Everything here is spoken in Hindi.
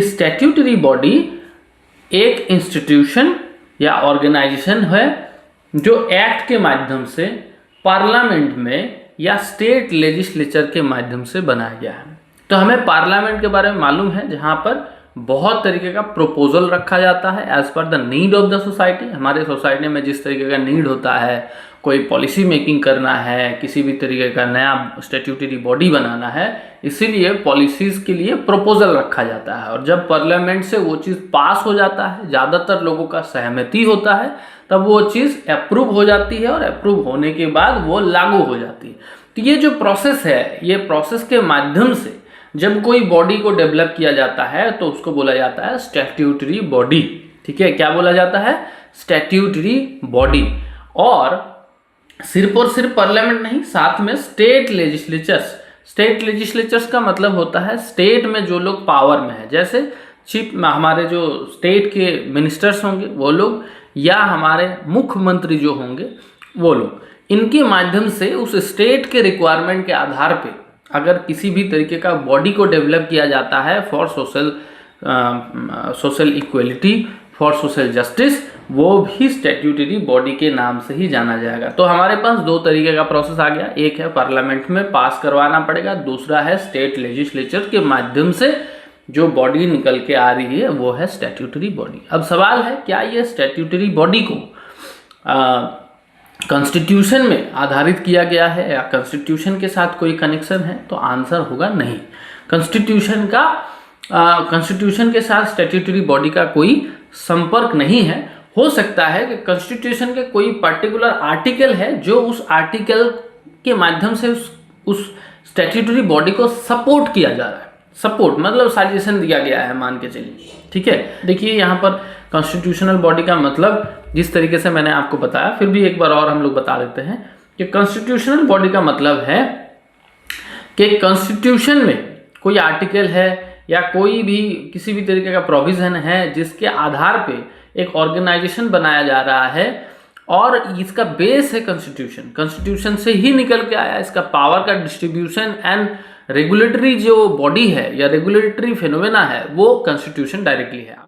स्टैट्यूटरी बॉडी एक इंस्टीट्यूशन या ऑर्गेनाइजेशन है जो एक्ट के माध्यम से पार्लियामेंट में या स्टेट लेजिस्लेचर के माध्यम से बनाया गया है। तो हमें पार्लियामेंट के बारे में मालूम है, जहां पर बहुत तरीके का प्रपोजल रखा जाता है as per the need of the society. हमारे सोसाइटी में जिस तरीके का नीड होता है, कोई पॉलिसी मेकिंग करना है, किसी भी तरीके का नया स्टैट्यूटरी बॉडी बनाना है, इसीलिए पॉलिसीज के लिए प्रपोजल रखा जाता है। और जब पार्लियामेंट से वो चीज़ पास हो जाता है, ज़्यादातर लोगों का सहमति होता है, तब वो चीज़ अप्रूव हो जाती है और अप्रूव होने के बाद वो लागू हो जाती है। तो ये जो प्रोसेस है, ये प्रोसेस के माध्यम से जब कोई बॉडी को डेवलप किया जाता है तो उसको बोला जाता है स्टैट्यूटरी बॉडी। ठीक है, क्या बोला जाता है? Statutory body. और सिर्फ पार्लियामेंट नहीं, साथ में स्टेट लेजिस्लेचर्स। स्टेट लेजिस्लेचर्स का मतलब होता है स्टेट में जो लोग पावर में है, जैसे चीफ हमारे जो स्टेट के मिनिस्टर्स होंगे वो लोग, या हमारे मुख्यमंत्री जो होंगे वो लोग। इनके माध्यम से उस स्टेट के रिक्वायरमेंट के आधार पे अगर किसी भी तरीके का बॉडी को डेवलप किया जाता है for social equality, for social justice, वो भी स्टैट्यूटरी बॉडी के नाम से ही जाना जाएगा। तो हमारे पास दो तरीके का प्रोसेस आ गया, एक है पार्लियामेंट में पास करवाना पड़ेगा, दूसरा है स्टेट लेजिस्लेचर के माध्यम से जो बॉडी निकल के आ रही है वो है स्टैट्यूटरी बॉडी। अब सवाल है, क्या ये स्टैट्यूटरी बॉडी को कॉन्स्टिट्यूशन में आधारित किया गया है या कॉन्स्टिट्यूशन के साथ कोई कनेक्शन है? तो आंसर होगा नहीं। कॉन्स्टिट्यूशन के साथ स्टैट्यूटरी बॉडी का कोई संपर्क नहीं है। हो सकता है कि कॉन्स्टिट्यूशन के कोई पर्टिकुलर आर्टिकल है जो उस आर्टिकल के माध्यम से उस स्टैट्यूटरी बॉडी को सपोर्ट किया जा रहा है। सपोर्ट मतलब सजेशन दिया गया है, मान के चलिए। ठीक है, देखिए यहाँ पर कॉन्स्टिट्यूशनल बॉडी का मतलब जिस तरीके से मैंने आपको बताया, फिर भी एक बार और हम लोग बता देते हैं कि कॉन्स्टिट्यूशनल बॉडी का मतलब है कि कॉन्स्टिट्यूशन में कोई आर्टिकल है या कोई भी किसी भी तरीके का प्रोविजन है जिसके आधार पे एक ऑर्गेनाइजेशन बनाया जा रहा है और इसका बेस है कॉन्स्टिट्यूशन। कॉन्स्टिट्यूशन से ही निकल के आया। इसका पावर का डिस्ट्रीब्यूशन एंड रेगुलेटरी जो बॉडी है या रेगुलेटरी फिनोमेना है वो कॉन्स्टिट्यूशन डायरेक्टली है।